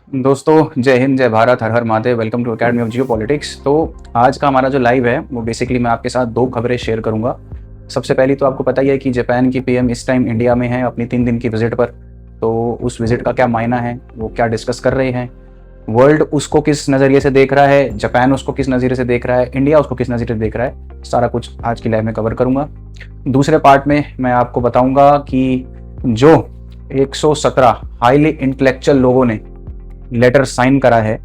दोस्तों, जय हिंद, जय भारत, हर हर Mahadev. Welcome to academy of geopolitics. तो आज का हमारा जो लाइव है वो बेसिकली मैं आपके साथ दो खबरें शेयर करूंगा। सबसे पहली तो आपको पता ही है कि जापान की पीएम इस टाइम इंडिया में है अपनी 3 दिन की विजिट पर। तो उस विजिट का क्या मायना है, वो क्या डिस्कस कर रहे हैं, वर्ल्ड उसको किस नज़रिए से देख रहा है, जापान उसको किस नज़रिए से देख रहा है, इंडिया उसको किस नज़रिए से देख रहा है, सारा कुछ आज की लाइव में कवर करूंगा। दूसरे पार्ट में मैं आपको बताऊंगा कि जो 117 हाईली इंटेलेक्चुअल लोगों ने लेटर साइन करा है,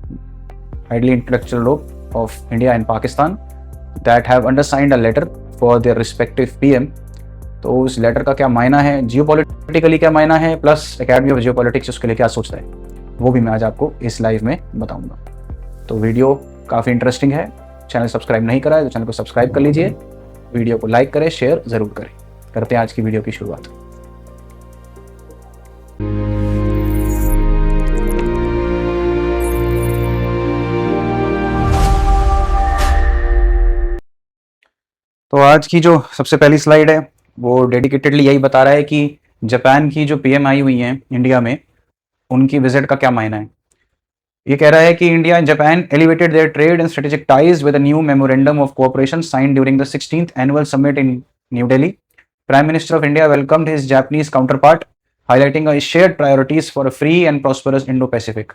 हाईली इंटेलेक्चुअल लोग of India and Pakistan, that have undersigned a letter for their respective PM. तो उस लेटर का क्या मायना है, जियोपॉलिटिकली क्या मायना है, प्लस एकेडमी ऑफ जियोपॉलिटिक्स उसके लिए क्या सोचता है, वो भी मैं आज आपको इस लाइव में बताऊंगा। तो वीडियो काफ़ी इंटरेस्टिंग है। चैनल सब्सक्राइब नहीं करा है तो चैनल को सब्सक्राइब कर लीजिए, वीडियो को लाइक करें, शेयर ज़रूर करें। करते हैं आज की वीडियो की शुरुआत। तो आज की जो सबसे पहली स्लाइड है वो डेडिकेटेडली यही बता रहा है कि जापान की जो पीएम आई हुई हैं इंडिया में, उनकी विजिट का क्या मायना है। ये कह रहा है कि India and Japan elevated their trade and strategic ties with a new memorandum of cooperation signed during the 16th annual summit in New Delhi. Prime minister of India welcomed his Japanese counterpart, highlighting a shared priorities for a free and prosperous Indo-Pacific.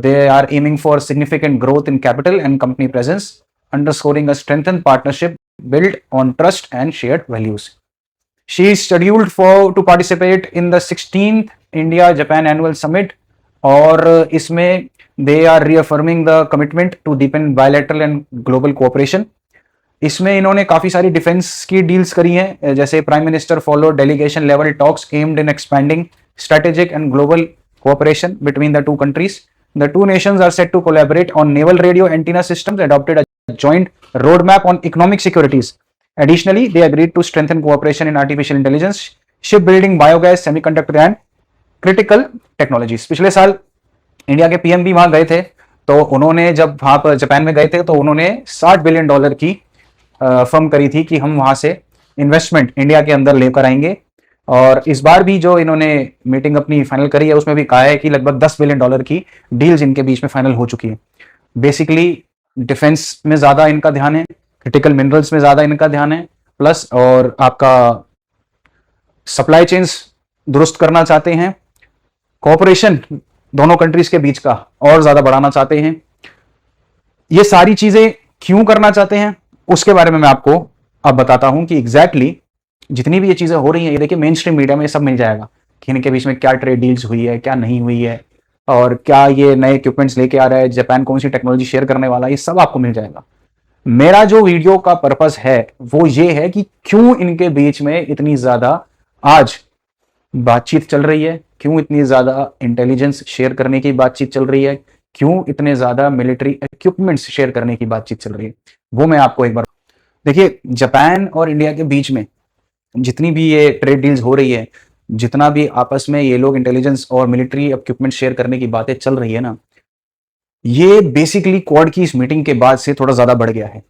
They are aiming for significant growth in capital and company presence, underscoring a strengthened partnership built on trust and shared values. She is scheduled to participate in the 16th India-Japan Annual Summit, और इसमें they are reaffirming the commitment to deepen bilateral and global cooperation. इसमें इन्होंने काफी सारी defence की deals करी हैं, जैसे prime minister follow delegation level talks aimed in expanding strategic and global cooperation between the two countries. The two nations are set to collaborate on naval radio antenna systems, adopted a joint roadmap on economic securities. Additionally, they agreed to strengthen cooperation in artificial intelligence, shipbuilding, biogas, semiconductor and critical technologies. पिछले साल India के PM भी वहां गए थे, तो उन्होंने जब वहां पर जापान में गए थे तो उन्होंने $60 बिलियन की फर्म करी थी कि हम वहां से इन्वेस्टमेंट इंडिया के अंदर लेकर आएंगे। और इस बार भी जो इन्होंने मीटिंग अपनी फाइनल करी है उसमें भी कहा है कि लगभग $10 बिलियन की डील्स इनके बीच में फाइनल हो चुकी है। बेसिकली डिफेंस में ज्यादा इनका ध्यान है, क्रिटिकल मिनरल्स में ज्यादा इनका ध्यान है, प्लस और आपका सप्लाई चेन्स दुरुस्त करना चाहते हैं, कोऑपरेशन दोनों कंट्रीज के बीच का और ज्यादा बढ़ाना चाहते हैं। ये सारी चीजें क्यों करना चाहते हैं उसके बारे में मैं आपको अब बताता हूं कि एग्जैक्टली जितनी भी ये चीजें हो रही हैं, ये देखिए मेन स्ट्रीम मीडिया में सब मिल जाएगा कि इनके बीच में क्या ट्रेड डील्स हुई है, क्या नहीं हुई है, और क्या ये नए इक्विपमेंट्स लेके आ रहा है, जापान कौन सी टेक्नोलॉजी शेयर करने वाला है, ये सब आपको मिल जाएगा। मेरा जो वीडियो का पर्पस है वो ये है कि क्यों इनके बीच में इतनी ज्यादा आज बातचीत चल रही है, क्यों इतनी ज्यादा इंटेलिजेंस शेयर करने की बातचीत चल रही है, क्यों इतने ज्यादा मिलिट्री इक्विपमेंट्स शेयर करने की बातचीत चल रही है, वो मैं आपको एक बार देखिए। जापान और इंडिया के बीच में जितनी भी ये ट्रेड डील्स हो रही है, जितना भी आपस में ये लोग इंटेलिजेंस और मिलिट्री इक्विपमेंट शेयर करने की बातें चल रही है ना, ये बेसिकली क्वाड की इस मीटिंग के बाद से थोड़ा ज्यादा बढ़ गया है।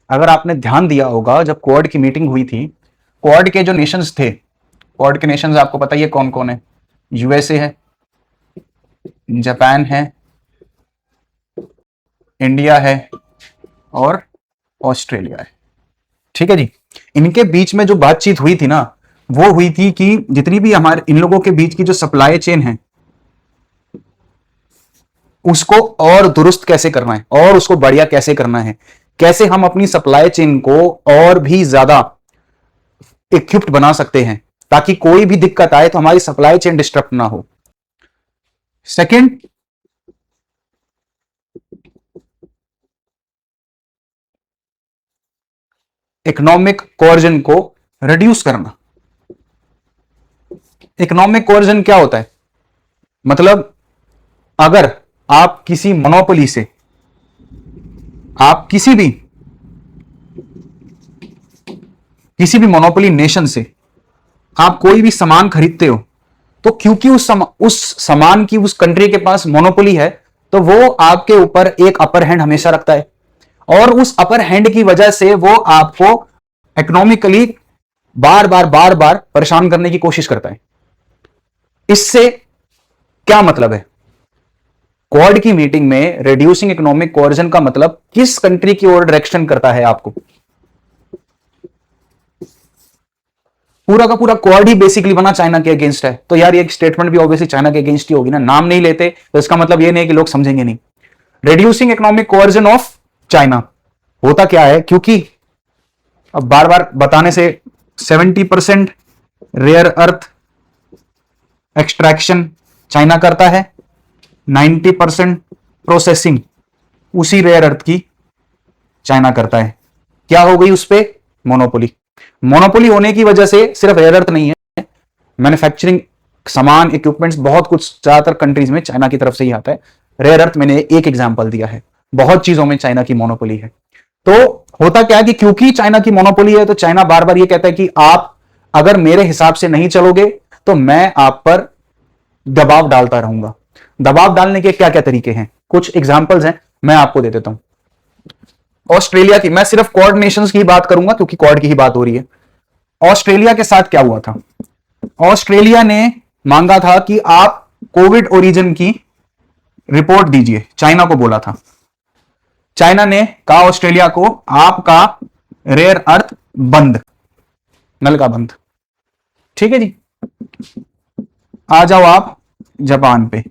अगर आपने ध्यान दिया होगा, जब क्वाड की मीटिंग हुई थी, क्वाड के जो नेशंस थे, क्वाड के नेशंस आपको पता ही है कौन कौन है। यूएसए है, जापान है, इंडिया है और ऑस्ट्रेलिया है। ठीक है जी। इनके बीच में जो बातचीत हुई थी ना, वो हुई थी कि जितनी भी हमारे इन लोगों के बीच की जो सप्लाई चेन है उसको और दुरुस्त कैसे करना है और उसको बढ़िया कैसे करना है, कैसे हम अपनी सप्लाई चेन को और भी ज्यादा इक्विप्ड बना सकते हैं ताकि कोई भी दिक्कत आए तो हमारी सप्लाई चेन डिस्टर्ब ना हो। सेकंड, इकोनॉमिक कोर्जन को रिड्यूस करना। इकोनॉमिक कोर्जन क्या होता है, मतलब अगर आप किसी मोनोपोली से, आप किसी भी मोनोपोली नेशन से आप कोई भी सामान खरीदते हो, तो क्योंकि उस सामान की उस कंट्री के पास मोनोपोली है, तो वो आपके ऊपर एक अपर हैंड हमेशा रखता है, और उस अपर हैंड की वजह से वो आपको इकोनॉमिकली बार बार परेशान करने की कोशिश करता है। इससे क्या मतलब है, क्वाड की मीटिंग में रिड्यूसिंग इकोनॉमिक कोअर्जन का मतलब किस कंट्री की ओर डायरेक्शन करता है? आपको पूरा का पूरा क्वाड ही बेसिकली बना चाइना के अगेंस्ट है, तो यार ये स्टेटमेंट भी ऑब्वियसली चाइना के अगेंस्ट ही होगी ना। नाम नहीं लेते तो इसका मतलब ये नहीं कि लोग समझेंगे नहीं। Reducing economic coercion of China होता क्या है, क्योंकि अब बार बार बताने से 70% रेयर अर्थ एक्सट्रैक्शन चाइना करता है, 90% प्रोसेसिंग उसी रेयर अर्थ की चाइना करता है। क्या हो गई उस पे? मोनोपोली। मोनोपोली होने की वजह से सिर्फ रेयर अर्थ नहीं है, मैन्युफैक्चरिंग सामान, इक्विपमेंट्स, बहुत कुछ ज्यादातर कंट्रीज में चाइना की तरफ से ही आता है। रेयर अर्थ मैंने एक एग्जांपल दिया है, बहुत चीजों में चाइना की मोनोपोली है। तो होता क्या है कि क्योंकि चाइना की मोनोपोली है तो चाइना बार बार ये कहता है कि आप अगर मेरे हिसाब से नहीं चलोगे तो मैं आप पर दबाव डालता रहूंगा। दबाव डालने के क्या क्या तरीके हैं, कुछ एग्जांपल्स हैं, मैं आपको दे देता हूं। ऑस्ट्रेलिया की, मैं सिर्फ क्वाड नेशंस की बात करूंगा क्योंकि क्वाड की ही बात हो रही है। ऑस्ट्रेलिया के साथ क्या हुआ था? ऑस्ट्रेलिया ने मांगा था कि आप कोविड ओरिजिन की रिपोर्ट दीजिए, चाइना को बोला था। चाइना ने कहा ऑस्ट्रेलिया को, आपका रेयर अर्थ बंद, नल का बंद। ठीक है जी। आ जाओ आप जापान पे।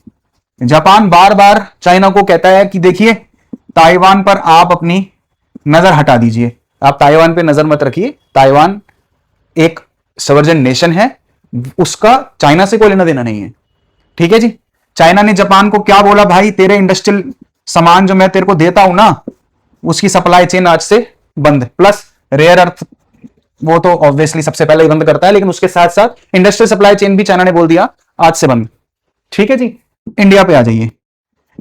जापान बार बार चाइना को कहता है कि देखिए ताइवान पर आप अपनी नजर हटा दीजिए, आप ताइवान पे नजर मत रखिए, ताइवान एक सवर्जन नेशन है, उसका चाइना से कोई लेना देना नहीं है। ठीक है जी। चाइना ने जापान को क्या बोला, भाई तेरे इंडस्ट्रियल सामान जो मैं तेरे को देता हूं ना, उसकी सप्लाई चेन आज से बंद, प्लस रेयर अर्थ वो तो ऑब्वियसली सबसे पहले ही बंद करता है, लेकिन उसके साथ साथ इंडस्ट्रियल सप्लाई चेन भी चाइना ने बोल दिया आज से बंद। ठीक है जी। इंडिया पे आ जाइए।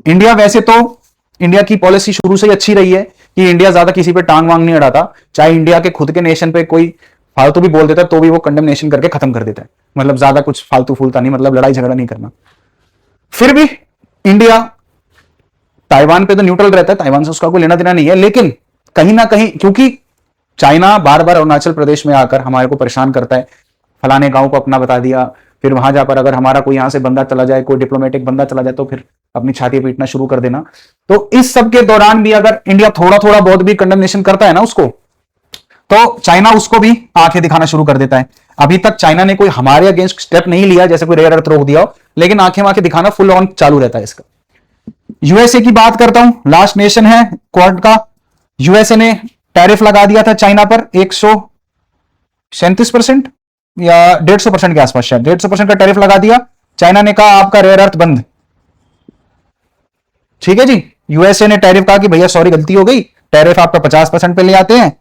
इंडिया, वैसे तो इंडिया की पॉलिसी शुरू से ही अच्छी रही है कि इंडिया ज्यादा किसी पे टांग वांग नहीं अड़ाता, चाहे इंडिया के खुद के नेशन पे कोई फालतू भी बोल देता है तो भी वो कंडेमनेशन करके खत्म कर देता है, मतलब ज्यादा कुछ फालतू फूलता नहीं, मतलब लड़ाई झगड़ा नहीं करना। फिर भी इंडिया ताइवान पे तो न्यूट्रल रहता है, ताइवान से उसका कोई लेना देना नहीं है, लेकिन कहीं ना कहीं क्योंकि चाइना बार बार अरुणाचल प्रदेश में आकर हमारे को परेशान करता है, फलाने गांव को अपना बता दिया, फिर वहां जाकर अगर हमारा कोई यहां से बंदा चला जाए, कोई डिप्लोमेटिक बंदा चला जाए तो फिर अपनी छाती पीटना शुरू कर देना। तो इस सब के दौरान भी अगर इंडिया थोड़ा थोड़ा बहुत भी कंडेमनेशन करता है ना उसको, तो चाइना उसको भी आंखें दिखाना शुरू कर देता है। अभी तक चाइना ने कोई हमारे अगेंस्ट स्टेप नहीं लिया, जैसे कोई रेयर अर्थ रोक दिया हो, लेकिन आंखें दिखाना फुल ऑन चालू रहता है इसका। यूएसए की बात करता हूं, लास्ट नेशन है क्वाड का। यूएसए ने टैरिफ लगा दिया था चाइना पर 137% या 150% के आसपास, शायद 150% का टैरिफ लगा दिया। चाइना ने कहा आपका रेयर अर्थ बंद। ठीक है जी। यूएसए ने टैरिफ कहा कि भैया सॉरी गलती हो गई, टैरिफ आपका 50% पे ले आते हैं,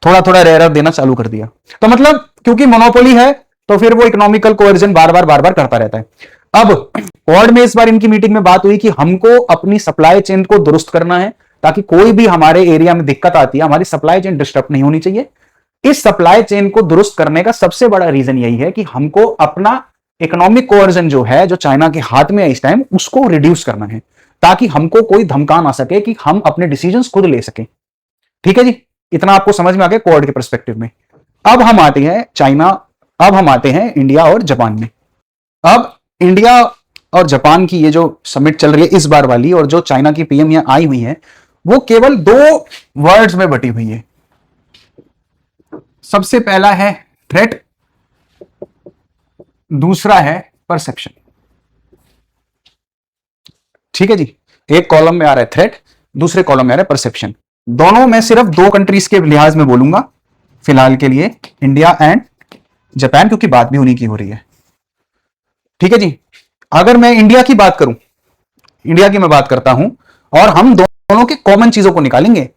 थोड़ा थोड़ा रेयर अर्थ देना चालू कर दिया। तो मतलब क्योंकि मोनोपोली है तो फिर वो इकोनॉमिकल कोएर्जन बार बार करता रहता है। अब क्वाड में इस बार इनकी मीटिंग में बात हुई कि हमको अपनी सप्लाई चेन को दुरुस्त करना है, ताकि कोई भी हमारे एरिया में दिक्कत आती है, हमारी सप्लाई चेन डिस्टर्ब नहीं होनी चाहिए। इस सप्लाई चेन को दुरुस्त करने का सबसे बड़ा रीजन यही है कि हमको अपना इकोनॉमिक कोअर्जन जो है, जो चाइना के हाथ में है इस टाइम, उसको रिड्यूस करना है, ताकि हमको कोई धमका ना सके, कि हम अपने डिसीजंस खुद ले सके। ठीक है जी। इतना आपको समझ में आ गया क्वाड के पर्सपेक्टिव में। अब हम आते हैं चाइना, अब हम आते हैं इंडिया और जापान में। अब इंडिया और जापान की ये जो समिट चल रही है इस बार वाली, और जो चाइना की पीएम यहां आई हुई है, वो केवल 2 वर्ड्स में बटी हुई है। सबसे पहला है थ्रेट, दूसरा है परसेप्शन। ठीक है जी। एक कॉलम में आ रहा है थ्रेट, दूसरे कॉलम में आ रहा है परसेप्शन। दोनों मैं सिर्फ 2 कंट्रीज के लिहाज में बोलूंगा फिलहाल के लिए, इंडिया एंड जापान, क्योंकि बात भी उन्हीं की हो रही है। ठीक है जी। अगर मैं इंडिया की बात करूं, इंडिया की मैं बात करता हूं, और हम दोनों के कॉमन चीजों को निकालेंगे।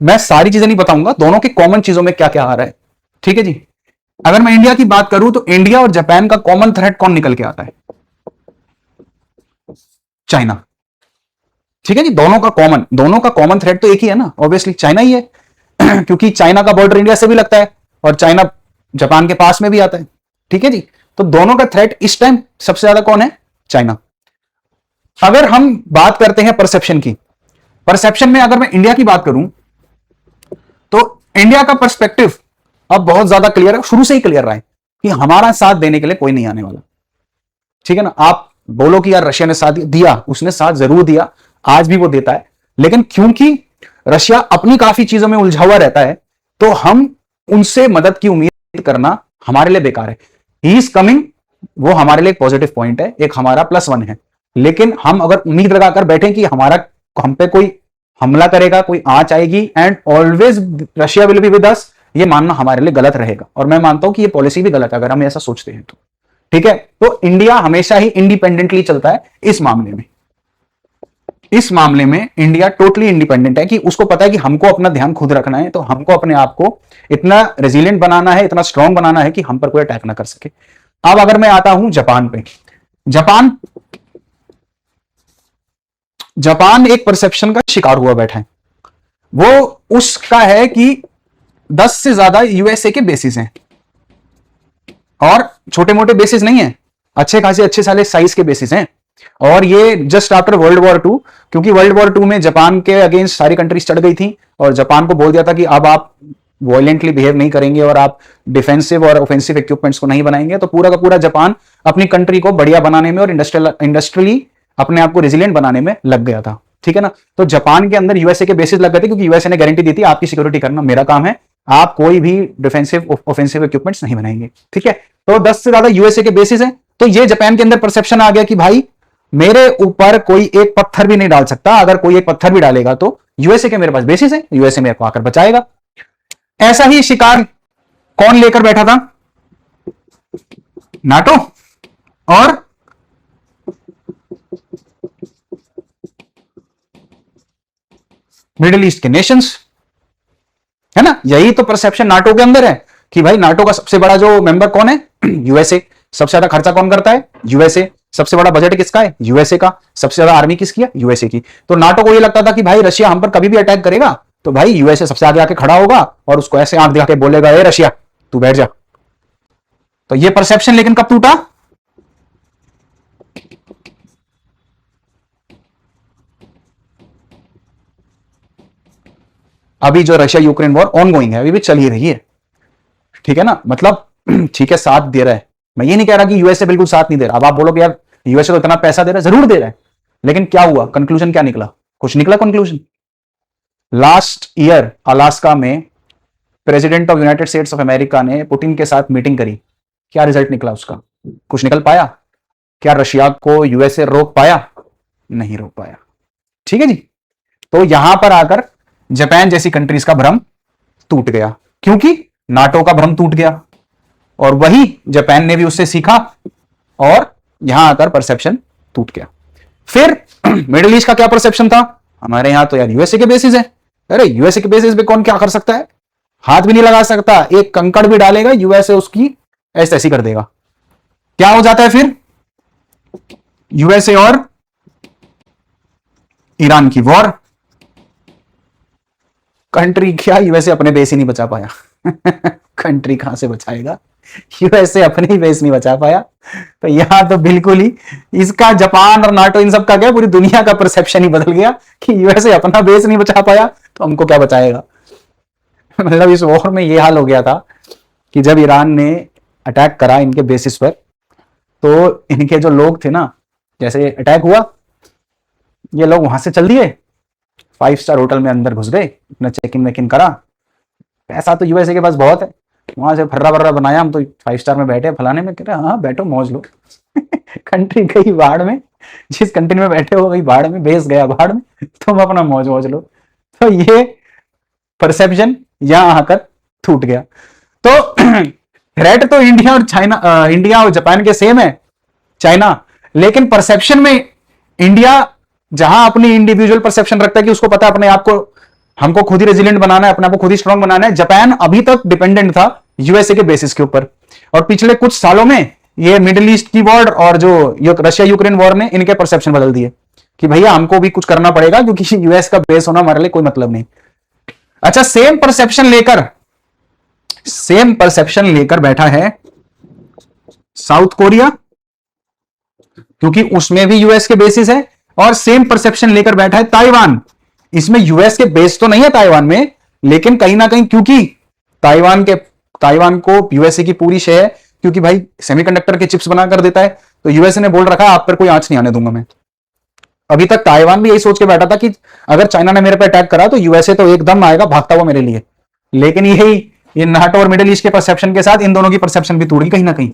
मैं सारी चीजें नहीं बताऊंगा, दोनों के कॉमन चीजों में क्या क्या आ रहा है। ठीक है जी। अगर मैं इंडिया की बात करूं तो इंडिया और जापान का कॉमन थ्रेट कौन निकल के आता है? चाइना। ठीक है जी। दोनों का कॉमन थ्रेट तो एक ही है ना, ऑब्वियसली चाइना ही है क्योंकि चाइना का बॉर्डर इंडिया से भी लगता है और चाइना जापान के पास में भी आता है। ठीक है जी। तो दोनों का थ्रेट इस टाइम सबसे ज्यादा कौन है? चाइना। अगर हम बात करते हैं परसेप्शन की, परसेप्शन में अगर मैं इंडिया की बात करूं तो इंडिया का पर्सपेक्टिव अब बहुत ज्यादा क्लियर है, शुरू से ही क्लियर रहा है कि हमारा साथ देने के लिए कोई नहीं आने वाला। ठीक है ना। आप बोलो कि यार रशिया ने साथ दिया, उसने साथ जरूर दिया, आज भी वो देता है, लेकिन क्योंकि रशिया अपनी काफी चीजों में उलझा हुआ रहता है, तो हम उनसे मदद की उम्मीद करना हमारे लिए बेकार है। ही इज कमिंग, वो हमारे लिए एक पॉजिटिव पॉइंट है, एक हमारा +1 है। लेकिन हम अगर उम्मीद लगाकर बैठे कि हमारा हम पे कोई हमला करेगा, कोई आंच आएगी and always Russia will be with us, ये मानना हमारे लिए गलत रहेगा। और मैं मानता हूं कि ये पॉलिसी भी गलत है अगर हम ऐसा सोचते हैं तो। ठीक है, तो इंडिया हमेशा ही इंडिपेंडेंटली चलता है इस मामले में। इस मामले में इंडिया टोटली इंडिपेंडेंट है कि उसको पता है कि हमको अपना ध्यान खुद रखना है, तो हमको अपने आप को इतना रेजिलियंट बनाना है, इतना स्ट्रांग बनाना है कि हम पर कोई अटैक ना कर सके। अब अगर मैं आता हूं जापान पे, जापान एक परसेप्शन का शिकार हुआ बैठा है। वो उसका है कि 10 से ज्यादा यूएसए के बेसिस हैं, और छोटे मोटे बेसिस नहीं है, अच्छे खासे अच्छे साले साइज के बेसिस हैं। और ये जस्ट आफ्टर वर्ल्ड वॉर 2, क्योंकि वर्ल्ड वॉर 2 में जापान के अगेंस्ट सारी कंट्रीज चढ़ गई थी और जापान को बोल दिया था कि अब आप वायलेंटली बिहेव नहीं करेंगे और आप डिफेंसिव और ऑफेंसिव इक्विपमेंट्स को नहीं बनाएंगे। तो पूरा का पूरा जापान अपनी कंट्री को बढ़िया बनाने में और इंडस्ट्रियली अपने आप को रेजिलियंट बनाने में लग गया था। ठीक है ना, तो जापान के अंदर यूएसए के बेसिस लग गए थे, क्योंकि यूएसए ने गारंटी दी थी आपकी सिक्योरिटी करना मेरा काम है, आप कोई भी डिफेंसिव ऑफेंसिव इक्विपमेंट्स नहीं बनाएंगे। ठीक है, तो 10 से ज्यादा यूएसए के बेसिस हैं। तो ये जापान के अंदर परसेप्शन आ गया कि भाई मेरे ऊपर कोई एक पत्थर भी नहीं डाल सकता, अगर कोई एक पत्थर भी डालेगा तो यूएसए के मेरे पास बेसिस है, यूएसए मेरे को आकर बचाएगा। ऐसा ही शिकार कौन लेकर बैठा था? नाटो और मिडिल ईस्ट के नेशंस, है ना। यही तो परसेप्शन नाटो के अंदर है कि भाई नाटो का सबसे बड़ा जो मेंबर कौन है? यूएसए। सबसे ज्यादा खर्चा कौन करता है? यूएसए। सबसे बड़ा बजट किसका है? यूएसए का। सबसे ज्यादा आर्मी किसकी है? यूएसए की। तो नाटो को ये लगता था कि भाई रशिया हम पर कभी भी अटैक करेगा तो भाई यूएसए सबसे आगे आके खड़ा होगा और उसको ऐसे आंख दिखा के बोलेगा, ए रशिया तू बैठ जा। तो ये परसेप्शन लेकिन कब टूटा? अभी जो Russia Ukraine war on going है, अभी भी चल ही रही है। ठीक है ना, मतलब ठीक है साथ दे रहा है, मैं ये नहीं कह रहा कि यूएसए बिल्कुल साथ नहीं दे रहा। अब आप बोलोगे यार यूएसए तो इतना पैसा दे रहा है, जरूर दे रहा है, लेकिन क्या हुआ? कंक्लूजन क्या निकला? कुछ निकला कंक्लूजन? लास्ट ईयर अलास्का में president of United states of America ने पुतिन के साथ मीटिंग करी, क्या रिजल्ट निकला उसका? कुछ निकल पाया? क्या रशिया को यूएसए रोक पाया? नहीं रोक पाया। ठीक है जी, तो यहां पर आकर जापान जैसी कंट्रीज का भ्रम टूट गया, क्योंकि नाटो का भ्रम टूट गया और वही जापान ने भी उससे सीखा और यहां आकर परसेप्शन टूट गया। फिर मिडिल ईस्ट का क्या परसेप्शन था? हमारे यहां तो यार यूएसए के बेसिस है। अरे यूएसए के बेसिस पे कौन क्या कर सकता है? हाथ भी नहीं लगा सकता, एक कंकड़ भी डालेगा यूएसए उसकी ऐसे ऐसी कर देगा। क्या हो जाता है फिर? यूएसए और ईरान की वॉर। कंट्री क्या, यूएसए अपने बेस ही नहीं बचा पाया। कंट्री कहां से बचाएगा? यूएसए अपने ही बेस नहीं बचा पाया। तो यहां तो बिल्कुल ही इसका जापान और नाटो इन सब का क्या, पूरी दुनिया का परसेप्शन ही बदल गया कि यूएसए अपना बेस नहीं बचा पाया तो हमको क्या बचाएगा। मतलब इस वॉर में ये हाल हो गया था कि जब ईरान ने अटैक करा इनके बेसिस पर, तो इनके जो लोग थे ना, जैसे अटैक हुआ ये लोग वहां से चल दिए, 5 स्टार होटल में अंदर घुस गए, अपना चेक इन वेक इन करा। पैसा तो यूएसए के पास बहुत है, वहां से फर्रा वर्रा बनाया, हम तो 5 स्टार में बैठे फलाने में, कह रहे हाँ बैठो मौज लो। कंट्री गई बाढ़ में, जिस कंट्री में बैठे हो गई बाढ़ में, बेस गया बाढ़ में, तुम अपना मौज मौज लो। तो ये परसेप्शन यहां आकर टूट गया। तो थ्रेट तो इंडिया और चाइना, इंडिया और जापान के सेम है, चाइना, लेकिन परसेप्शन में इंडिया जहां अपनी इंडिविजुअल परसेप्शन रखता है कि उसको पता है अपने आप को, हमको खुद ही रेजिलिएंट बनाना है, अपने आप को खुद ही स्ट्रांग बनाना है। जापान अभी तक डिपेंडेंट था यूएसए के बेसिस के ऊपर, और पिछले कुछ सालों में ये मिडिल ईस्ट की वॉर और जो रशिया यूक्रेन वॉर ने इनके परसेप्शन बदल दिए कि भैया हमको भी कुछ करना पड़ेगा, क्योंकि यूएस का बेस होना हमारे लिए कोई मतलब नहीं। अच्छा, सेम परसेप्शन लेकर बैठा है साउथ कोरिया, क्योंकि उसमें भी यूएस के बेसिस है, और सेम परसेप्शन लेकर बैठा है ताइवान। इसमें यूएस के बेस तो नहीं है ताइवान में, लेकिन कहीं ना कहीं क्योंकि ताइवान को यूएसए की पूरी शेयर क्योंकि भाई सेमीकंडक्टर के चिप्स बना कर देता है, तो यूएसए ने बोल रखा आप पर कोई आंच नहीं आने दूंगा मैं। अभी तक ताइवान भी यही सोच के बैठा था कि अगर चाइना ने मेरे पे अटैक करा तो यूएसए तो एकदम आएगा भागता हुआ मेरे लिए, लेकिन ये नाटो और मिडिल ईस्ट के परसेप्शन के साथ इन दोनों की परसेप्शन भी टूट गई कहीं ना कहीं।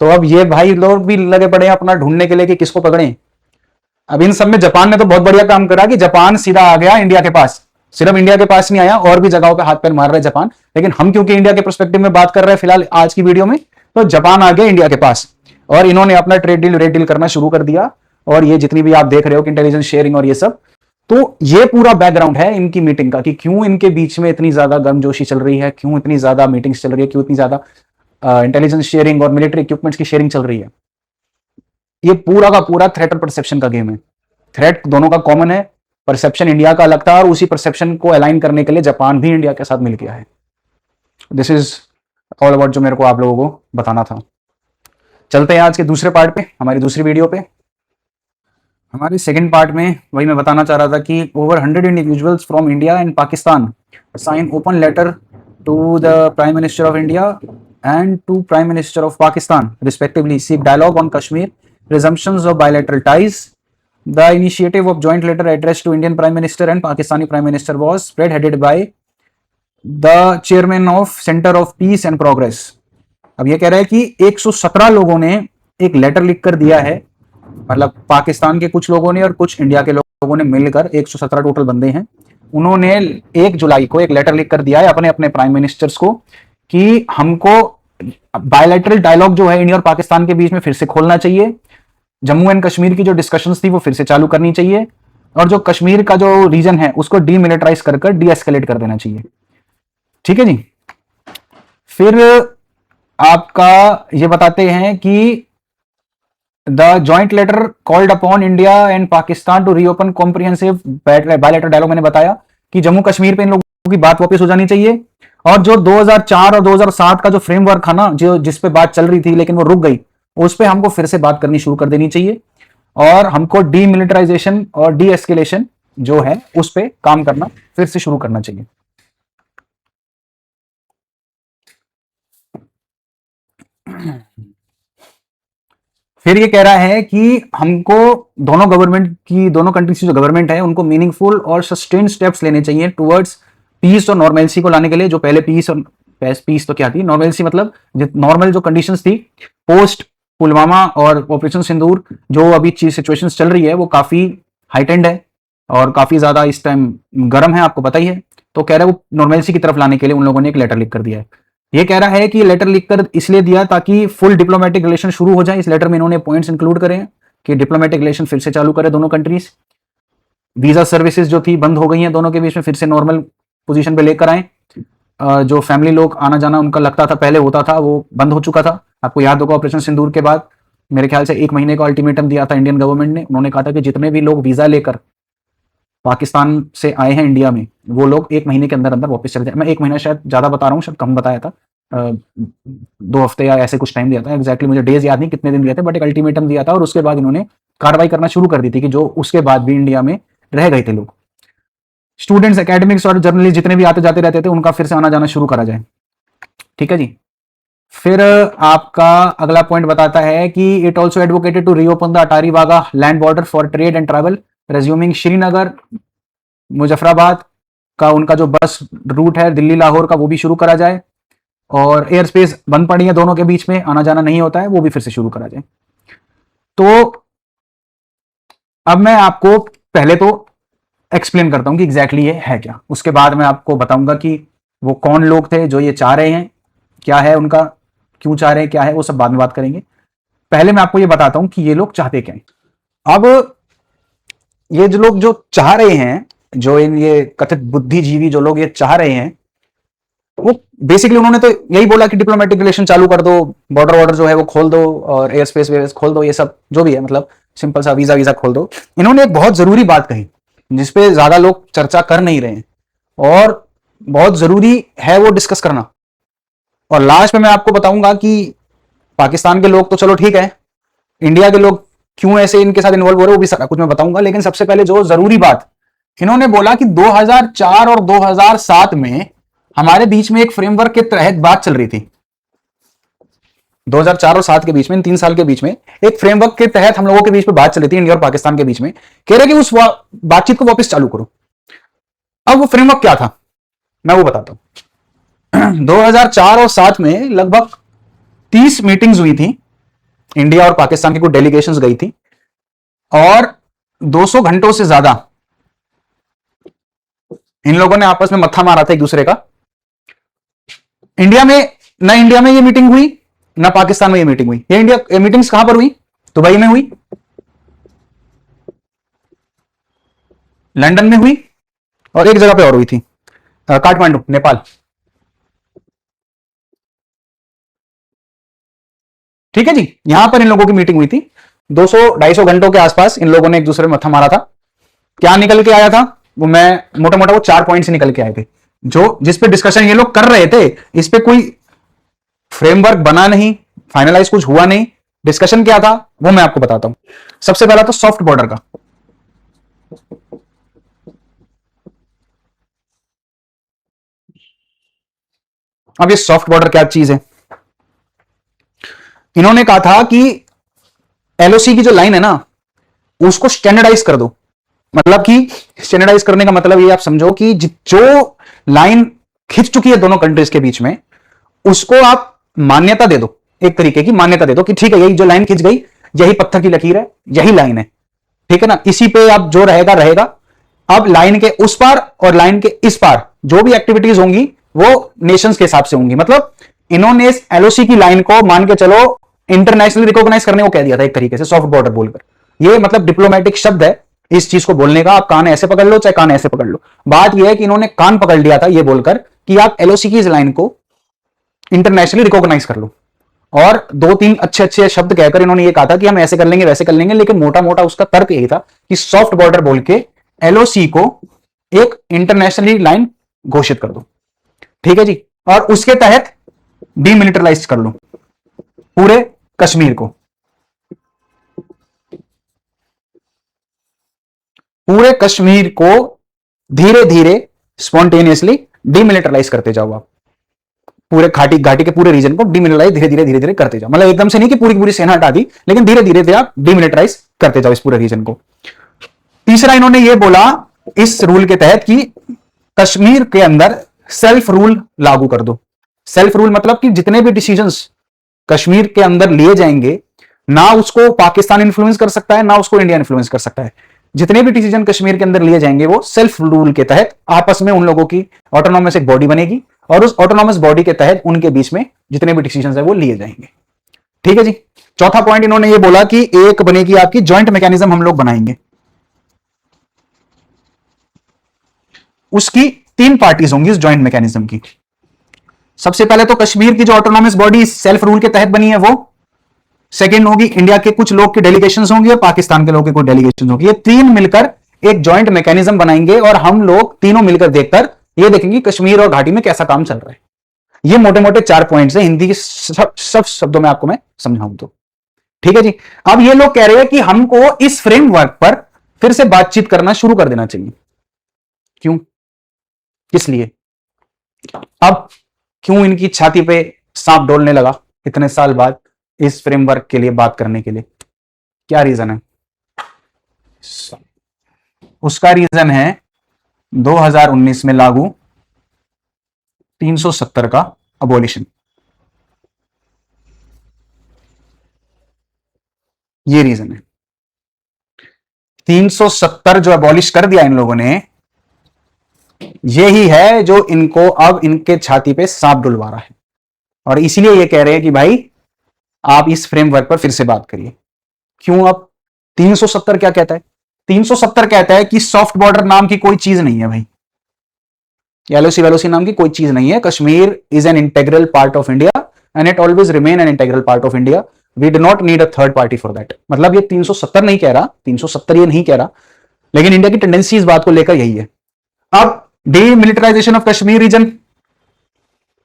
तो अब ये भाई लोग भी लगे पड़े हैं अपना ढूंढने के लिए कि किसको पकड़े। अब इन सब में जापान ने तो बहुत बढ़िया काम करा कि जापान सीधा आ गया इंडिया के पास। सिर्फ इंडिया के पास नहीं आया, और भी जगहों पे हाथ पैर मार रहे जापान, लेकिन हम क्योंकि इंडिया के पर्सपेक्टिव में बात कर रहे हैं फिलहाल आज की वीडियो में, तो जापान आ गया इंडिया के पास और इन्होंने अपना ट्रेड डील रेड डील करना शुरू कर दिया। और ये जितनी भी आप देख रहे हो कि इंटेलिजेंस शेयरिंग और ये सब, तो ये पूरा बैकग्राउंड है इनकी मीटिंग का कि क्यों इनके बीच में इतनी ज्यादा गर्मजोशी चल रही है, क्यों इतनी ज्यादा मीटिंग्स चल रही है, क्यों इतनी ज्यादा इंटेलिजेंस शेयरिंग और मिलिट्री इक्विपमेंट्स की शेयरिंग चल रही है। ये पूरा का पूरा थ्रेट और परसेप्शन का गेम है। थ्रेट दोनों का कॉमन है, परसेप्शन इंडिया का अलग था, और उसी परसेप्शन को अलाइन करने के लिए जापान भी इंडिया के साथ मिल गया है। दिस इज ऑल अबाउट जो मेरे को आप लोगों को बताना था। चलते हैं आज के दूसरे पार्ट पे, हमारी दूसरी वीडियो पे। हमारे सेकंड पार्ट में वही मैं बताना चाह रहा था कि over 100 individuals from India and Pakistan sign open letter to the prime minister of India and to Prime Minister of Pakistan respectively seek dialogue on Kashmir, resumptions of bilateral ties. The initiative of joint letter addressed to Indian Prime Minister and Pakistani Prime Minister was spearheaded by the chairman of Center of Peace and Progress. अब ये कह रहा है कि 117 लोगों ने एक letter लिखकर दिया है, मतलब पाकिस्तान के कुछ लोगों ने और कुछ इंडिया के लोगों ने मिलकर 117 टोटल बंदे हैं। उन्होंने 1 जुलाई को एक लेटर लिखकर दिया है अपने अपने प्राइम मिनिस्टर्स को कि हमको बायलैटरल डायलॉग जो है इंडिया और पाकिस्तान के बीच में फिर से खोलना चाहिए, जम्मू एंड कश्मीर की जो डिस्कशंस थी वो फिर से चालू करनी चाहिए, और जो कश्मीर का जो रीजन है उसको डीमिलिटराइज कर डी एस्केलेट कर देना चाहिए। ठीक है जी। फिर आपका ये बताते हैं कि the joint letter called upon India and Pakistan to reopen comprehensive bilateral dialogue. मैंने बताया कि जम्मू कश्मीर पे इन लोगों की बात वापस हो जानी चाहिए, और जो 2004 और 2007 का जो फ्रेमवर्क था ना, जो जिस पे बात चल रही थी लेकिन वो रुक गई, उस पे हमको फिर से बात करनी शुरू कर देनी चाहिए, और हमको डीमिलिटराइजेशन और डी एस्केलेशन जो है उस पे काम करना फिर से शुरू करना चाहिए। फिर ये कह रहा है कि हमको दोनों गवर्नमेंट की, दोनों कंट्रीज की जो गवर्नमेंट है उनको मीनिंगफुल और सस्टेन स्टेप्स लेने चाहिए टुवर्ड्स पीस और नॉर्मेलसी को लाने के लिए। जो पहले पीस तो क्या थी, नॉर्मेलसी मतलब नॉर्मल जो कंडीशंस थी पोस्ट पुलवामा और ऑपरेशन सिंदूर, जो अभी सिचुएशंस चल रही है वो काफी हाइटेंड है और काफी ज्यादा इस टाइम गर्म है, आपको पता ही है। तो कह रहा है वो नॉर्मेलसी की तरफ लाने के लिए उन लोगों ने एक लेटर लिख कर दिया है। ये कह रहा है कि लेटर लिखकर इसलिए दिया ताकि फुल डिप्लोमेटिक रिलेशन शुरू हो जाए। इस लेटर में इन्होंने पॉइंट्स इंक्लूड करे हैं कि डिप्लोमेटिक रिलेशन फिर से चालू करे दोनों कंट्रीज, वीजा सर्विसेज जो थी बंद हो गई हैं दोनों के बीच में फिर से नॉर्मल पोजीशन पे लेकर आए। जो फैमिली लोग आना जाना उनका लगता था पहले होता था वो बंद हो चुका था। आपको याद होगा ऑपरेशन सिंदूर के बाद मेरे ख्याल से 1 महीने का अल्टीमेटम दिया था इंडियन गवर्नमेंट ने। उन्होंने कहा था कि जितने भी लोग वीजा लेकर पाकिस्तान से आए हैं इंडिया में वो लोग 1 महीने के अंदर अंदर वापस चले जाए। मैं 1 महीना शायद ज्यादा बता रहा हूँ, शायद कम बताया था, 2 हफ्ते या ऐसे कुछ टाइम दिया था, एग्जैक्टली मुझे डेज याद नहीं कितने दिन दिए थे, बट एक अल्टीमेटम दिया था और उसके बाद इन्होंने कार्रवाई करना शुरू कर दी थी कि जो उसके बाद भी इंडिया में रह गए थे लोग, स्टूडेंट्स, एकेडमिक्स और जर्नलिस्ट जितने भी आते जाते रहते थे उनका फिर से आना जाना शुरू करा जाए। ठीक है जी। फिर आपका अगला पॉइंट बताता है कि it also advocated to reopen the Attari Wagah land border for trade and travel, resuming Srinagar Muzaffarabad का उनका जो बस रूट है दिल्ली लाहौर का वो भी शुरू करा जाए, और एयर स्पेस बंद पड़ी है दोनों के बीच में, आना जाना नहीं होता है, वो भी फिर से शुरू करा जाए। तो अब मैं आपको पहले तो एक्सप्लेन करता हूं कि एग्जैक्टली ये है क्या, उसके बाद मैं आपको बताऊंगा कि वो कौन लोग थे जो ये चाह रहे हैं, क्या है उनका, क्यों चाह रहे हैं, क्या है, वो सब बाद में बात करेंगे। पहले मैं आपको ये बताता हूं कि ये लोग चाहते क्या हैं। अब ये जो लोग जो चाह रहे हैं, जो इन ये कथित बुद्धिजीवी जो लोग ये चाह रहे हैं, वो बेसिकली उन्होंने तो यही बोला कि डिप्लोमेटिक रिलेशन चालू कर दो, बॉर्डर वॉर्डर जो है वो खोल दो, और एयर स्पेस वेयर खोल दो, ये सब जो भी है, मतलब सिंपल सा वीजा वीजा खोल दो। इन्होंने एक बहुत जरूरी बात कही जिसपे ज्यादा लोग चर्चा कर नहीं रहे हैं, और बहुत जरूरी है वो डिस्कस करना। और लास्ट में मैं आपको बताऊंगा कि पाकिस्तान के लोग तो चलो ठीक है, इंडिया के लोग क्यों ऐसे इनके साथ इन्वॉल्व हो रहे हैं वो भी सारा कुछ मैं बताऊंगा। लेकिन सबसे पहले जो जरूरी बात, इन्होंने बोला कि 2004 और 2007 में हमारे बीच में एक फ्रेमवर्क के तहत बात चल रही थी। 2004 और 7 के बीच में, इन 3 साल के बीच में एक फ्रेमवर्क के तहत हम लोगों के बीच में बात चली थी, इंडिया और पाकिस्तान के बीच में, कह रहे कि उस बातचीत को वापस चालू करो। अब वो फ्रेमवर्क क्या था मैं वो बताता हूं। 2004 और 7 में लगभग 30 मीटिंग्स हुई थी, इंडिया और पाकिस्तान की कुछ डेलीगेशंस गई थी, और 200 घंटों से ज्यादा इन लोगों ने आपस में मत्था मारा था एक दूसरे का। इंडिया में ये मीटिंग हुई, ना पाकिस्तान में ये मीटिंग हुई। ये मीटिंग्स कहां पर हुई? दुबई में हुई, लंदन में हुई, और एक जगह पे और हुई थी, काठमांडू, नेपाल। ठीक है जी, यहां पर इन लोगों की मीटिंग हुई थी। 200-250 घंटों के आसपास इन लोगों ने एक दूसरे में मत्था मारा था। क्या निकल के आया था वो मैं मोटा मोटा वो 4 पॉइंट से निकल के आए थे, जो जिस पे डिस्कशन ये लोग कर रहे थे। इस पे कोई फ्रेमवर्क बना नहीं, फाइनलाइज कुछ हुआ नहीं। डिस्कशन क्या था वो मैं आपको बताता हूं। सबसे पहला तो सॉफ्ट बॉर्डर का। अब ये सॉफ्ट बॉर्डर क्या चीज है? इन्होंने कहा था कि एलओसी की जो लाइन है ना, उसको स्टैंडर्डाइज कर दो। मतलब कि स्टैंडर्डाइज करने का मतलब ये आप समझो कि जो लाइन खिंच चुकी है दोनों कंट्रीज के बीच में, उसको आप मान्यता दे दो, एक तरीके की मान्यता दे दो कि ठीक है, यही जो लाइन खिंच गई, यही पत्थर की लकीर है, यही लाइन है, ठीक है ना, इसी पे आप जो रहेगा रहेगा। अब लाइन के उस पार और लाइन के इस पार जो भी एक्टिविटीज होंगी वो नेशंस के हिसाब से होंगी। मतलब इन्होंने इस एलओसी की लाइन को मान के चलो इंटरनेशनली रिकॉग्नाइज करने को कह दिया था एक तरीके से, सॉफ्ट बॉर्डर बोलकर। ये मतलब डिप्लोमेटिक शब्द है इस चीज को बोलने का। आप कान ऐसे पकड़ लो चाहे कान ऐसे पकड़ लो, बात यह है कि इन्होंने कान पकड़ लिया था ये बोलकर कि आप एलओसी की इस लाइन को इंटरनेशनली रिकॉग्नाइज कर लो। और 2-3 अच्छे अच्छे शब्द कहकर इन्होंने ये कहा था कि हम ऐसे कर लेंगे वैसे कर लेंगे, लेकिन मोटा मोटा उसका तर्क यही था कि सॉफ्ट बॉर्डर बोल के एलओसी को एक इंटरनेशनली लाइन घोषित कर दो, ठीक है जी। और उसके तहत डीमिलिटराइज कर लो पूरे कश्मीर को, पूरे कश्मीर को धीरे धीरे स्पॉन्टेनियसली डीमिलिटराइज करते जाओ आप। पूरे घाटी के पूरे रीजन को डीमिलिटराइज धीरे धीरे करते जाओ। मतलब एकदम से नहीं कि पूरी पूरी सेना हटा दी, लेकिन धीरे धीरे आप डीमिलिटराइज करते जाओ इस पूरे रीजन को। तीसरा इन्होंने ये बोला इस रूल के तहत कि कश्मीर के अंदर सेल्फ रूल लागू कर दो। सेल्फ रूल मतलब कि जितने भी डिसीजंस कश्मीर के अंदर लिए जाएंगे, ना उसको पाकिस्तान इन्फ्लुएंस कर सकता है ना उसको इंडिया इन्फ्लुएंस कर सकता है। जितने भी डिसीजन कश्मीर के अंदर लिए जाएंगे वो सेल्फ रूल के तहत आपस में उन लोगों की ऑटोनॉमस एक बॉडी बनेगी, और उस ऑटोनॉमस बॉडी के तहत उनके बीच में जितने भी डिसीजन है वो लिए जाएंगे, ठीक है जी। चौथा पॉइंट इन्होंने ये बोला कि एक बनेगी आपकी ज्वाइंट मैकेनिज्म हम लोग बनाएंगे। उसकी 3 पार्टीज होंगी उस ज्वाइंट मैकेनिज्म की। सबसे पहले तो कश्मीर की जो ऑटोनॉमस बॉडी सेल्फ रूल के तहत बनी है वो, सेकंड होगी इंडिया के कुछ लोग की डेलीगेशंस होंगी और पाकिस्तान के लोग की कुछ डेलीगेशंस होंगी। ये 3 मिलकर एक ज्वाइंट मैकेनिज्म बनाएंगे और हम लोग तीनों मिलकर देखकर ये देखेंगे कश्मीर और घाटी में कैसा काम चल रहा है। ये मोटे मोटे 4 पॉइंट्स हैं, हिंदी के सब शब्दों में आपको मैं समझाऊं तो, ठीक है जी। अब ये लोग कह रहे हैं कि हमको इस फ्रेमवर्क पर फिर से बातचीत करना शुरू कर देना चाहिए। क्यों, किस लिए, अब क्यों इनकी छाती पे सांप डोलने लगा इतने साल बाद इस फ्रेमवर्क के लिए बात करने के लिए? क्या रीजन है? उसका रीजन है 2019 में लागू 370 का अबॉलिशन। ये रीजन है। 370 जो अबॉलिश कर दिया इन लोगों ने, यही है जो इनको अब इनके छाती पे सांप डुलवा रहा है। और इसीलिए ये कह रहे हैं कि भाई आप इस फ्रेमवर्क पर फिर से बात करिए। क्यों? अब 370 क्या कहता है? 370 कहता है कि सॉफ्ट बॉर्डर नाम की कोई चीज नहीं है भाई, एलओसी वेलोसी नाम की कोई चीज नहीं है। Kashmir is an integral part of India and it always remain an integral part of India. We do not need a third party for that. मतलब ये 370 नहीं कह रहा, 370 ये नहीं कह रहा, लेकिन इंडिया की टेंडेंसी इस बात को लेकर यही है। अब डीमिलिटराइजेशन ऑफ कश्मीर रीजन,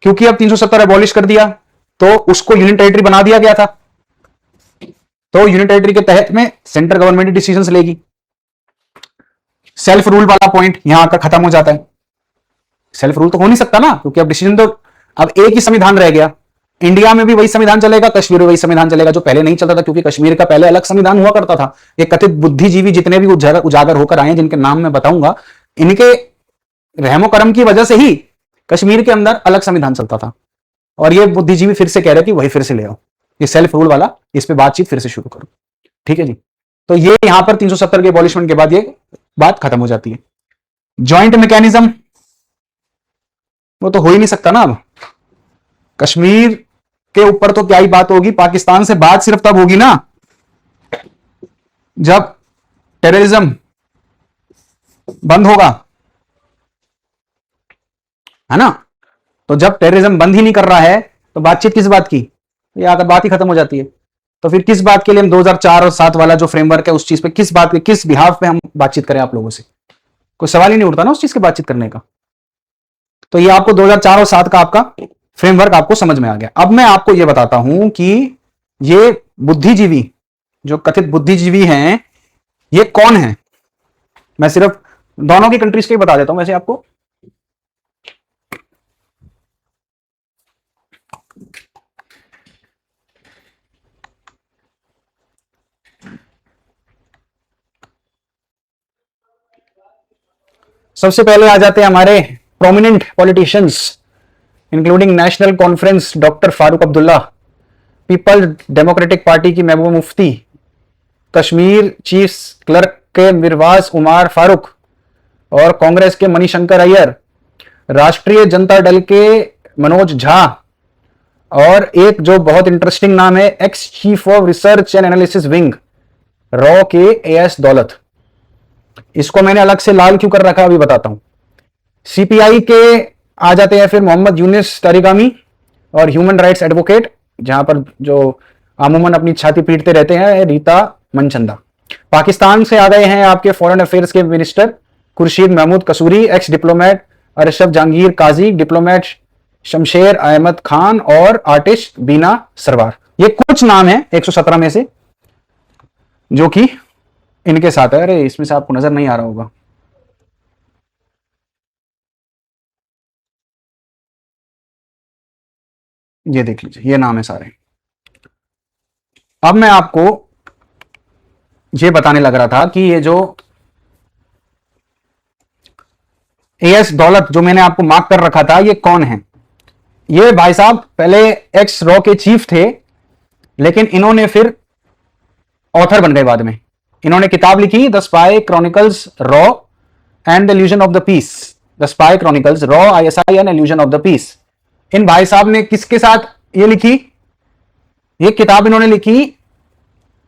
क्योंकि अब 370 अबॉलिश कर दिया तो उसको यूनियन टेरिटरी बना दिया गया था, तो यूनियन टेरिटरी के तहत में सेंट्रल गवर्नमेंट डिसीजंस लेगी। सेल्फ रूल वाला पॉइंट यहां आकर खत्म हो जाता है। सेल्फ रूल तो हो नहीं सकता ना, क्योंकि अब डिसीजन तो अब एक ही संविधान रह गया। इंडिया में भी वही संविधान चलेगा, कश्मीर में वही संविधान चलेगा जो पहले नहीं चलता था, क्योंकि कश्मीर का पहले अलग संविधान हुआ करता था। ये कथित बुद्धिजीवी जितने भी उजागर होकर आए हैं, जिनके नाम मैं बताऊंगा, इनके रहमो करम की वजह से ही कश्मीर के अंदर अलग संविधान चलता था। और ये बुद्धिजीवी फिर से कह रहे कि वही फिर से ले आओ, ये सेल्फ रूल वाला, इस पे बातचीत फिर से शुरू करो। ठीक है जी। तो ये यहां पर 370 के एबॉलिशमेंट के बाद ये बात खत्म हो जाती है। ज्वाइंट मैकेनिज्म वो तो हो ही नहीं सकता ना। अब कश्मीर के ऊपर तो क्या ही बात होगी, पाकिस्तान से बात सिर्फ तब होगी ना जब टेररिज्म बंद होगा, है ना। तो जब टेररिज्म बंद ही नहीं कर रहा है तो बातचीत किस बात की, ये आकर बात ही खत्म हो जाती है। तो फिर किस बात के लिए हम 2004 और 7 वाला जो फ्रेमवर्क है उस चीज पे किस बात के किस बिहाफ पे हम बातचीत करें आप लोगों से, कोई सवाल ही नहीं उठता ना उस चीज की बातचीत करने का। तो ये आपको 2004 और 7 का आपका फ्रेमवर्क आपको समझ में आ गया। अब मैं आपको ये बताता हूं कि ये बुद्धिजीवी जो कथित बुद्धिजीवी हैं ये कौन है। मैं सिर्फ दोनों की कंट्रीज के बता देता हूं वैसे आपको। सबसे पहले आ जाते हैं हमारे prominent politicians, including national conference doctor Farooq Abdullah, people democratic party की महबूबा मुफ्ती, कश्मीर चीफ क्लर्क के मिरवाज उमार फारूक और कांग्रेस के मणिशंकर अय्यर, राष्ट्रीय जनता दल के मनोज झा और एक जो बहुत इंटरेस्टिंग नाम है ex chief of research and analysis wing raw के एएस दौलत। इसको मैंने अलग से लाल क्यों कर रखा अभी बताता हूं। सीपीआई के आ जाते हैं फिर मोहम्मद यूनिस तारिगामी और ह्यूमन राइट्स एडवोकेट, जहां पर जो अमूमन अपनी छाती पीटते रहते हैं, रीता मनचंदा। पाकिस्तान से आ गए हैं आपके फॉरेन अफेयर्स के मिनिस्टर खुर्शीद महमूद कसूरी, एक्स डिप्लोमेट अरशद जहांगीर काजी, डिप्लोमेट शमशेर अहमद खान और आर्टिस्ट बीना सरवार। ये कुछ नाम है 117 में से जो कि इनके साथ है। अरे इसमें से आपको नजर नहीं आ रहा होगा, ये देख लीजिए, ये नाम है सारे। अब मैं आपको ये बताने लग रहा था कि ये जो एएस दौलत जो मैंने आपको मार्क कर रखा था ये कौन है। ये भाई साहब पहले एक्स रॉ के चीफ थे, लेकिन इन्होंने फिर ऑथर बन गए बाद में। इन्होंने किताब लिखी the spy chronicles raw and the illusion of the piece, the spy chronicles raw ISI and illusion of the piece. इन भाई साहब ने किसके साथ ये लिखी, ये किताब इन्होंने लिखी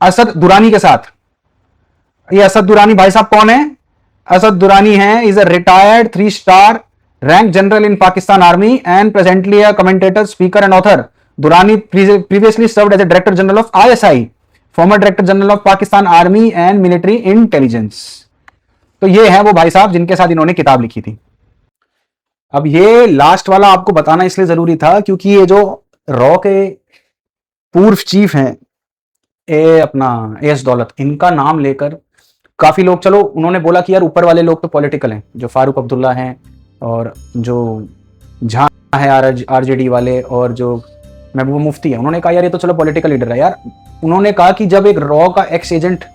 असद दुरानी के साथ। ये असद दुरानी भाई साहब कौन है? असद दुरानी है is a retired 3 star rank general in Pakistan army and presently a commentator speaker and author. Durrani previously served as a director general of ISI, former director general of Pakistan Army and Military Intelligence। तो ये है वो भाई साहब जिनके साथ इन्होंने किताब लिखी थी। अब ये लास्ट वाला आपको बताना इसलिए जरूरी था क्योंकि ये जो रॉ के पूर्व चीफ हैं ए अपना एएस दौलत, इनका नाम लेकर काफी लोग, चलो उन्होंने बोला कि यार ऊपर वाले लोग तो पॉलिटिकल हैं, जो फारूक अब्दुल्ला हैं और जो झा है आरजेडी वाले और जो महबूबा मुफ्ती है, उन्होंने कहा यार ये तो चलो पॉलिटिकल लीडर है यार। उन्होंने कहा कि जब एक रॉ का एक्स एजेंट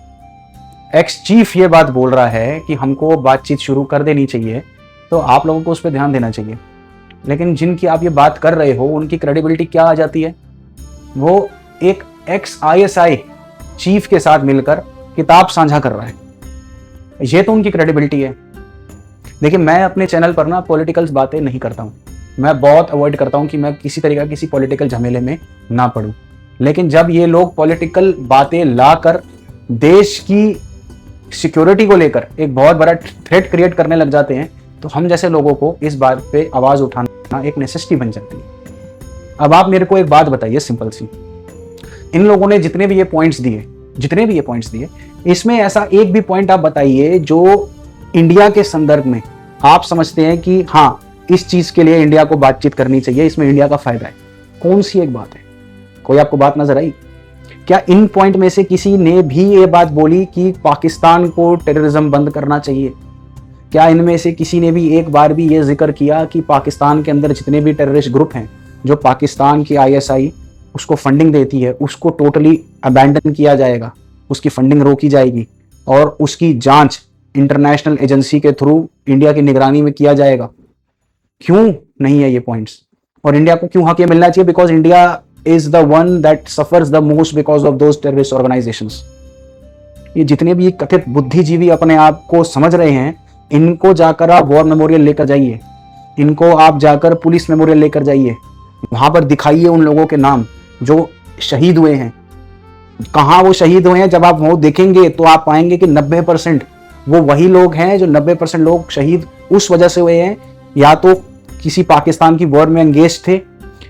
एक्स चीफ ये बात बोल रहा है कि हमको बातचीत शुरू कर देनी चाहिए तो आप लोगों को उस पर ध्यान देना चाहिए। लेकिन जिनकी आप ये बात कर रहे हो उनकी क्रेडिबिलिटी क्या आ जाती है, वो एक एक्स आईएसआई चीफ के साथ मिलकर किताब साझा कर रहा है, ये तो उनकी क्रेडिबिलिटी है। देखिए मैं अपने चैनल पर ना पॉलिटिकल बातें नहीं करता हूँ, मैं बहुत अवॉइड करता हूँ कि मैं किसी तरीके का किसी पॉलिटिकल झमेले में ना पड़ूं। लेकिन जब ये लोग पॉलिटिकल बातें लाकर देश की सिक्योरिटी को लेकर एक बहुत बड़ा थ्रेट क्रिएट करने लग जाते हैं तो हम जैसे लोगों को इस बात पे आवाज उठाना एक नेसेसिटी बन जाती है। अब आप मेरे को एक बात बताइए सिंपल सी, इन लोगों ने जितने भी ये पॉइंट्स दिए इसमें ऐसा एक भी पॉइंट आप बताइए जो इंडिया के संदर्भ में आप समझते हैं कि हाँ इस चीज के लिए इंडिया को बातचीत करनी चाहिए, इसमें इंडिया का फायदा है। कौन सी एक बात है? कोई आपको बात नजर आई? क्या इन पॉइंट में से किसी ने भी ये बात बोली कि पाकिस्तान को टेररिज्म बंद करना चाहिए? क्या इनमें से किसी ने भी एक बार भी ये जिक्र किया कि पाकिस्तान के अंदर जितने भी टेररिस्ट ग्रुप हैं जो पाकिस्तान की ISI उसको फंडिंग देती है उसको टोटली अबैंडन किया जाएगा, उसकी फंडिंग रोकी जाएगी और उसकी जांच इंटरनेशनल एजेंसी के थ्रू इंडिया की निगरानी में किया जाएगा। क्यों नहीं है ये पॉइंट्स? और इंडिया को क्यों हक ये मिलना चाहिए? Because India is the one that suffers the most because of those terrorist organisations. ये जितने भी कथित बुद्धिजीवी अपने आप को समझ रहे हैं, इनको जाकर आप वॉर मेमोरियल लेकर जाइए, इनको आप जाकर पुलिस मेमोरियल लेकर जाइए, वहां पर दिखाइए उन लोगों के नाम जो शहीद हुए हैं। कहाँ वो शहीद हुए हैं? जब आप वो देखेंगे तो आप पाएंगे कि 90% वो वही लोग हैं जो 90% लोग शहीद उस वजह से हुए हैं, या तो किसी पाकिस्तान की वॉर में एंगेज थे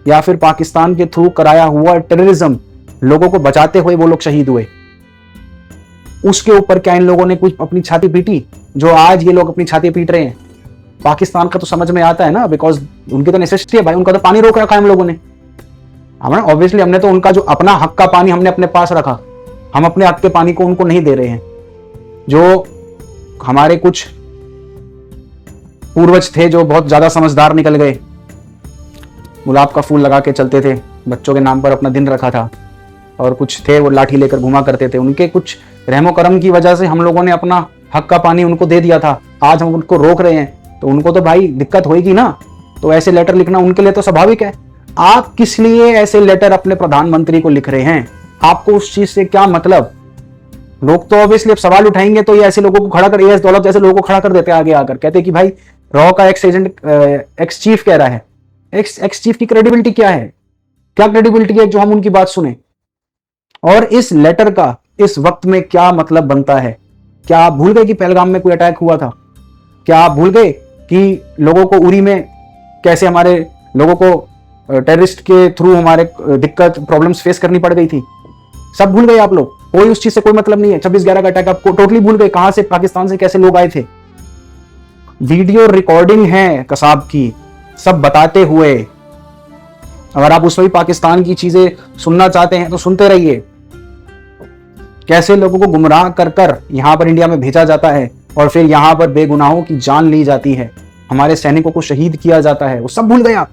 या फिर पाकिस्तान के थ्रू कराया हुआ टेररिज्म, लोगों को बचाते हुए वो लोग शहीद हुए। उसके ऊपर क्या इन लोगों ने कुछ अपनी छाती पीटी जो आज ये लोग अपनी छाती पीट रहे हैं? पाकिस्तान का तो समझ में आता है ना, बिकॉज उनकी तो नेसेसिटी है भाई, उनका तो पानी रोक रखा है हम लोगों ने। ऑब्वियसली हमने तो उनका जो अपना हक का पानी हमने अपने पास रखा, हम अपने हक के पानी को उनको नहीं दे रहे हैं। जो हमारे कुछ पूर्वज थे जो बहुत ज्यादा समझदार निकल गए, गुलाब का फूल लगा के चलते थे, बच्चों के नाम पर अपना दिन रखा था, और कुछ थे वो लाठी लेकर घुमा करते थे, उनके कुछ रहमो करम की वजह से हम लोगों ने अपना हक का पानी उनको दे दिया था। आज हम उनको रोक रहे हैं तो उनको तो भाई दिक्कत होगी ना। तो ऐसे लेटर लिखना उनके लिए तो स्वाभाविक है। आप किस लिए ऐसे लेटर अपने प्रधानमंत्री को लिख रहे हैं? आपको उस चीज से क्या मतलब? लोग तो ऑब्वियसली अब सवाल उठाएंगे, तो ये ऐसे लोगों को खड़ा कर, एएस दौलत जैसे लोगों को खड़ा कर देते हैं आगे आकर, कहते हैं कि भाई रॉ का एक्स एजेंट एक्स चीफ कह रहा है। एक्स चीफ की क्रेडिबिलिटी क्या है? क्या क्रेडिबिलिटी है जो हम उनकी बात सुने? और इस लेटर का इस वक्त में क्या मतलब बनता है? क्या आप भूल गए कि पहलगाम में कोई अटैक हुआ था? क्या आप भूल गए कि लोगों को उरी में कैसे हमारे लोगों को टेररिस्ट के थ्रू हमारे दिक्कत प्रॉब्लम्स फेस करनी पड़ गई थी? सब भूल गए आप लोग? कोई उस चीज से कोई मतलब नहीं है। 26/11 का अटैक आपको टोटली भूल गए, कहां से पाकिस्तान से कैसे लोग आए थे। वीडियो रिकॉर्डिंग है कसाब की, सब बताते हुए। अगर आप उसमें भी पाकिस्तान की चीजें सुनना चाहते हैं तो सुनते रहिए। कैसे लोगों को गुमराह कर कर यहां पर इंडिया में भेजा जाता है और फिर यहां पर बेगुनाहों की जान ली जाती है, हमारे सैनिकों को शहीद किया जाता है, वो सब भूल गए आप।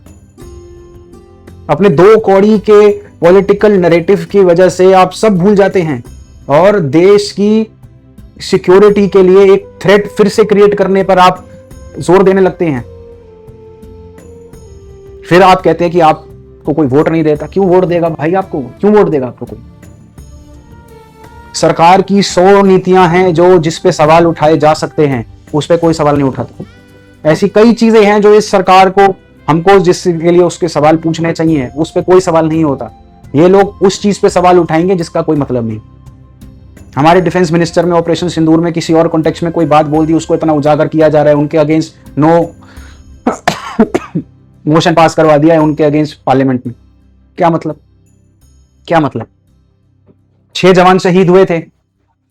अपने 2 कौड़ी के पॉलिटिकल नैरेटिव की वजह से आप सब भूल जाते हैं और देश की सिक्योरिटी के लिए एक थ्रेट फिर से क्रिएट करने पर आप जोर देने लगते हैं। फिर आप कहते हैं कि आपको कोई वोट नहीं देता। क्यों वोट देगा भाई आपको? क्यों वोट देगा आपको कोई? सरकार की 100 नीतियां हैं जो जिस पे सवाल उठाए जा सकते हैं, उस पे कोई सवाल नहीं उठाता। ऐसी कई चीजें हैं जो इस सरकार को हमको जिसके लिए उसके सवाल पूछने चाहिए, उस पे कोई सवाल नहीं होता। ये लोग उस चीज पे सवाल उठाएंगे जिसका कोई मतलब नहीं। हमारे डिफेंस मिनिस्टर में ऑपरेशन सिंदूर में किसी और कॉन्टेक्स्ट में कोई बात बोल दी, उसको इतना उजागर किया जा रहा है, उनके अगेंस्ट नो मोशन पास करवा दिया है उनके अगेंस्ट पार्लियामेंट में। क्या मतलब? क्या मतलब? 6 जवान शहीद हुए थे,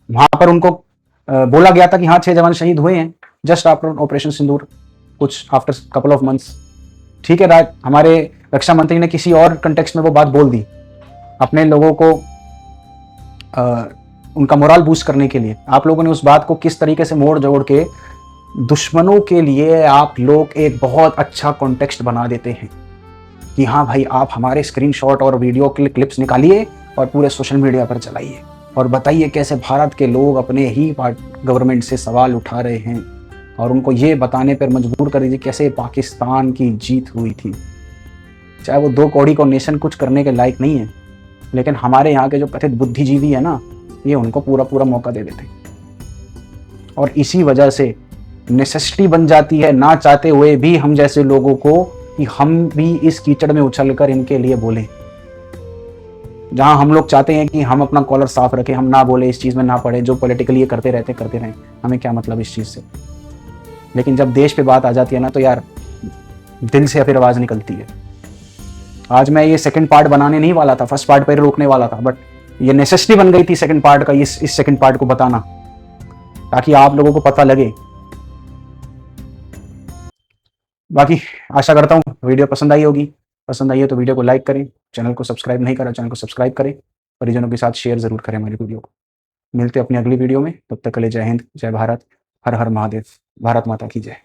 वहां पर उनको बोला गया था कि हाँ 6 जवान शहीद हुए हैं जस्ट आफ्टर ऑपरेशन सिंदूर, कुछ आफ्टर कपल ऑफ मंथ्स। ठीक है, हमारे रक्षा मंत्री ने किसी और कंटेक्स्ट में वो बात बोल दी अपने लोगों को उनका मोरल बूस्ट करने के लिए। आप लोगों ने उस बात को किस तरीके से मोड़ जोड़ के दुश्मनों के लिए आप लोग एक बहुत अच्छा कॉन्टेक्स्ट बना देते हैं कि हाँ भाई आप हमारे स्क्रीनशॉट और वीडियो के क्लिप्स निकालिए और पूरे सोशल मीडिया पर चलाइए और बताइए कैसे भारत के लोग अपने ही गवर्नमेंट से सवाल उठा रहे हैं, और उनको ये बताने पर मजबूर कर दीजिए कैसे पाकिस्तान की जीत हुई थी। चाहे वो 2 कौड़ी को नेशन कुछ करने के लायक नहीं है, लेकिन हमारे यहाँ के जो कथित बुद्धिजीवी है ना, ये उनको पूरा पूरा मौका दे देते और इसी वजह से नेसेसिटी बन जाती है ना चाहते हुए भी हम जैसे लोगों को कि हम भी इस कीचड़ में उछलकर इनके लिए बोलें। जहां हम लोग चाहते हैं कि हम अपना कॉलर साफ रखें, हम ना बोले, इस चीज में ना पड़े, जो पॉलिटिकली ये करते रहें, हमें क्या मतलब इस चीज से। लेकिन जब देश पे बात आ जाती है ना, तो यार दिल से फिर आवाज निकलती है। आज मैं ये सेकंड पार्ट बनाने नहीं वाला था, फर्स्ट पार्ट पर रोकने वाला था, बट ये नेसेसिटी बन गई थी सेकंड पार्ट का, इस सेकंड पार्ट को बताना, ताकि आप लोगों को पता लगे। बाकी आशा करता हूँ वीडियो पसंद आई होगी। पसंद आई है तो वीडियो को लाइक करें, चैनल को सब्सक्राइब नहीं करा चैनल को सब्सक्राइब करें, परिजनों के साथ शेयर जरूर करें हमारी वीडियो को। मिलते हैं अपनी अगली वीडियो में, तब तक के लिए जय हिंद, जय भारत, हर हर महादेव, भारत माता की जय।